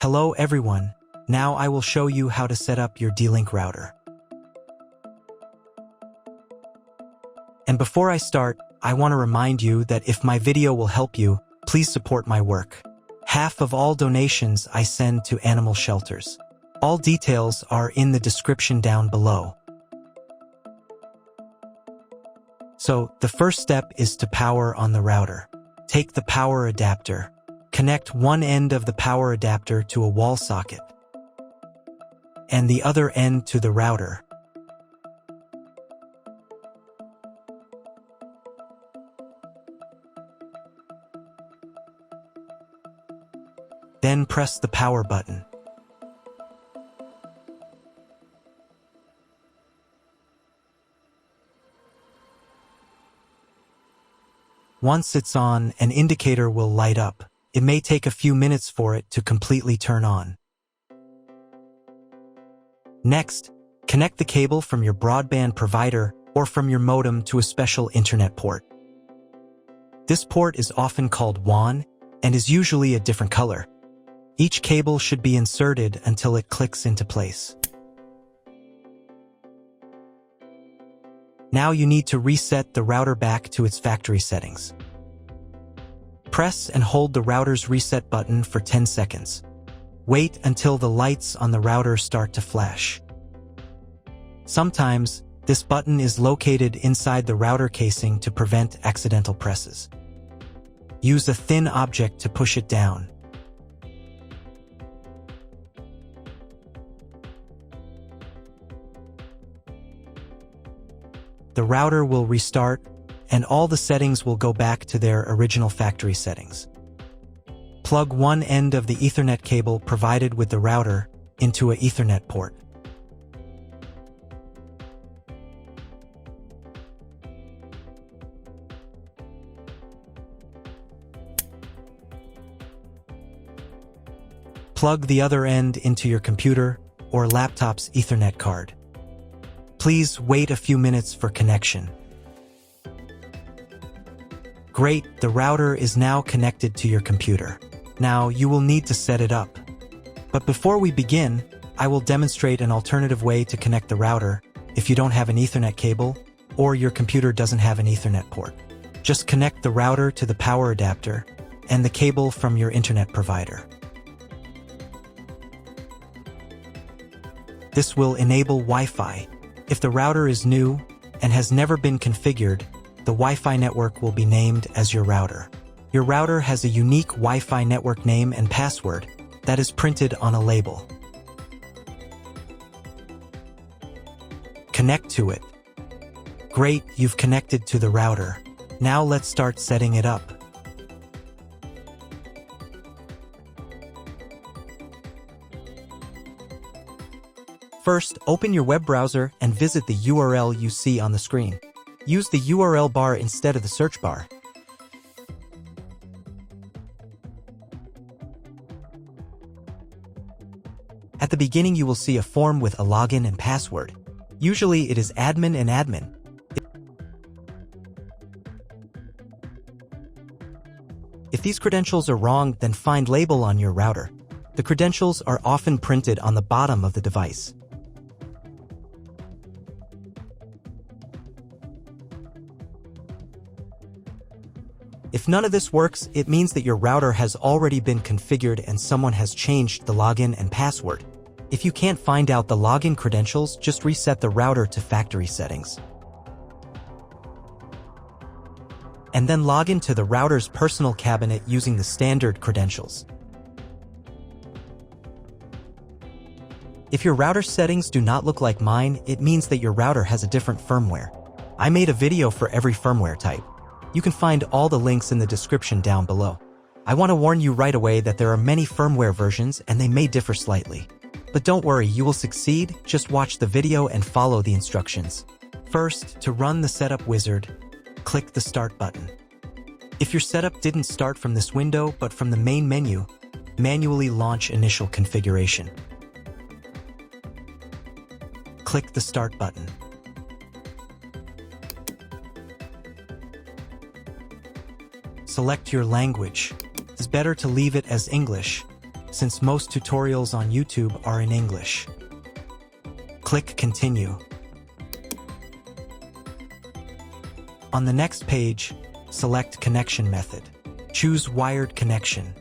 Hello everyone, now I will show you how to set up your D-Link router. And before I start, I want to remind you that if my video will help you, please support my work. Half of all donations I send to animal shelters. All details are in the description down below. So, the first step is to power on the router. Take the power adapter. Connect one end of the power adapter to a wall socket and the other end to the router. Then press the power button. Once it's on, an indicator will light up. It may take a few minutes for it to completely turn on. Next, connect the cable from your broadband provider or from your modem to a special internet port. This port is often called WAN and is usually a different color. Each cable should be inserted until it clicks into place. Now you need to reset the router back to its factory settings. Press and hold the router's reset button for 10 seconds. Wait until the lights on the router start to flash. Sometimes, this button is located inside the router casing to prevent accidental presses. Use a thin object to push it down. The router will restart, and all the settings will go back to their original factory settings. Plug one end of the Ethernet cable provided with the router into an Ethernet port. Plug the other end into your computer or laptop's Ethernet card. Please wait a few minutes for connection. Great, the router is now connected to your computer. Now you will need to set it up. But before we begin, I will demonstrate an alternative way to connect the router if you don't have an Ethernet cable or your computer doesn't have an Ethernet port. Just connect the router to the power adapter and the cable from your internet provider. This will enable Wi-Fi. If the router is new and has never been configured, the Wi-Fi network will be named as your router. Your router has a unique Wi-Fi network name and password that is printed on a label. Connect to it. Great, you've connected to the router. Now let's start setting it up. First, open your web browser and visit the URL you see on the screen. Use the URL bar instead of the search bar. At the beginning, you will see a form with a login and password. Usually, it is admin and admin. If these credentials are wrong, then find label on your router. The credentials are often printed on the bottom of the device. If none of this works, it means that your router has already been configured and someone has changed the login and password. If you can't find out the login credentials, just reset the router to factory settings. And then log into the router's personal cabinet using the standard credentials. If your router settings do not look like mine, it means that your router has a different firmware. I made a video for every firmware type. You can find all the links in the description down below. I want to warn you right away that there are many firmware versions and they may differ slightly. But don't worry, you will succeed, just watch the video and follow the instructions. First, to run the setup wizard, click the Start button. If your setup didn't start from this window but from the main menu, manually launch initial configuration. Click the Start button. Select your language. It's better to leave it as English. since most tutorials on YouTube are in English. Click Continue. On the next page, select Connection Method. Choose Wired Connection.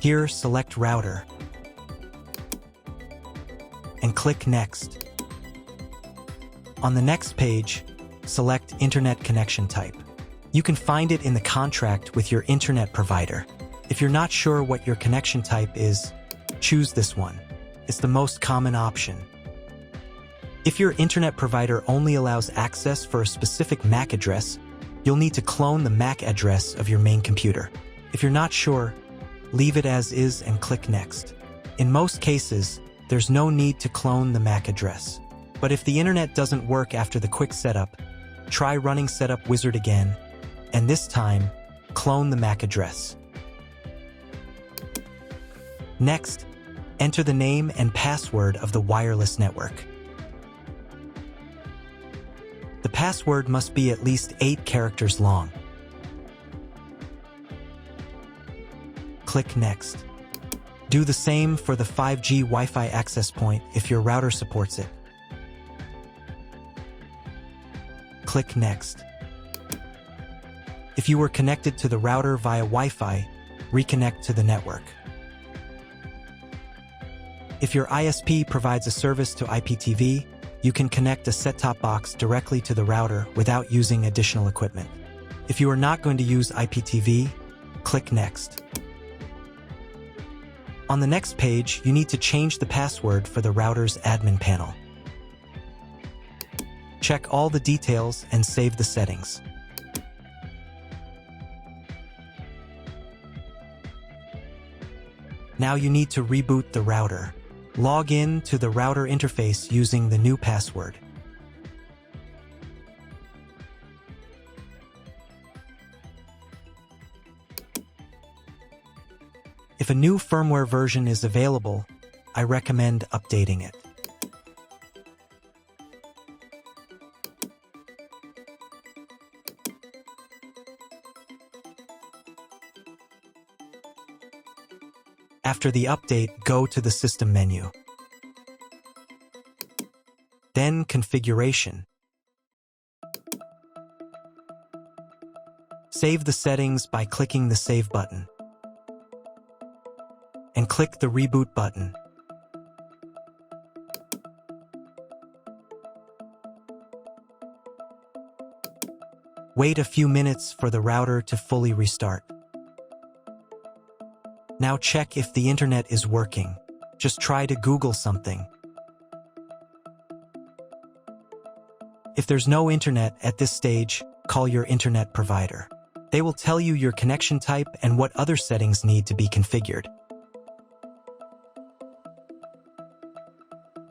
Here, select Router and click Next. On the next page, select Internet Connection Type. You can find it in the contract with your internet provider. If you're not sure what your connection type is, choose this one. It's the most common option. If your internet provider only allows access for a specific MAC address, you'll need to clone the MAC address of your main computer. If you're not sure, leave it as is and click Next. In most cases, there's no need to clone the MAC address. But if the internet doesn't work after the quick setup, try running Setup Wizard again, and this time, clone the MAC address. Next, enter the name and password of the wireless network. The password must be at least 8 characters long. Click Next. Do the same for the 5G Wi-Fi access point if your router supports it. Click Next. If you were connected to the router via Wi-Fi, reconnect to the network. If your ISP provides a service to IPTV, you can connect a set-top box directly to the router without using additional equipment. If you are not going to use IPTV, click Next. On the next page, you need to change the password for the router's admin panel. Check all the details and save the settings. Now you need to reboot the router. Log in to the router interface using the new password. If a new firmware version is available, I recommend updating it. After the update, go to the System menu. Then Configuration. Save the settings by clicking the Save button. And click the Reboot button. Wait a few minutes for the router to fully restart. Now check if the internet is working. Just try to Google something. If there's no internet at this stage, call your internet provider. They will tell you your connection type and what other settings need to be configured.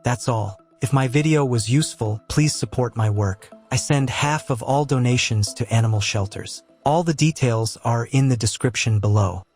That's all. If my video was useful, please support my work. I send half of all donations to animal shelters. All the details are in the description below.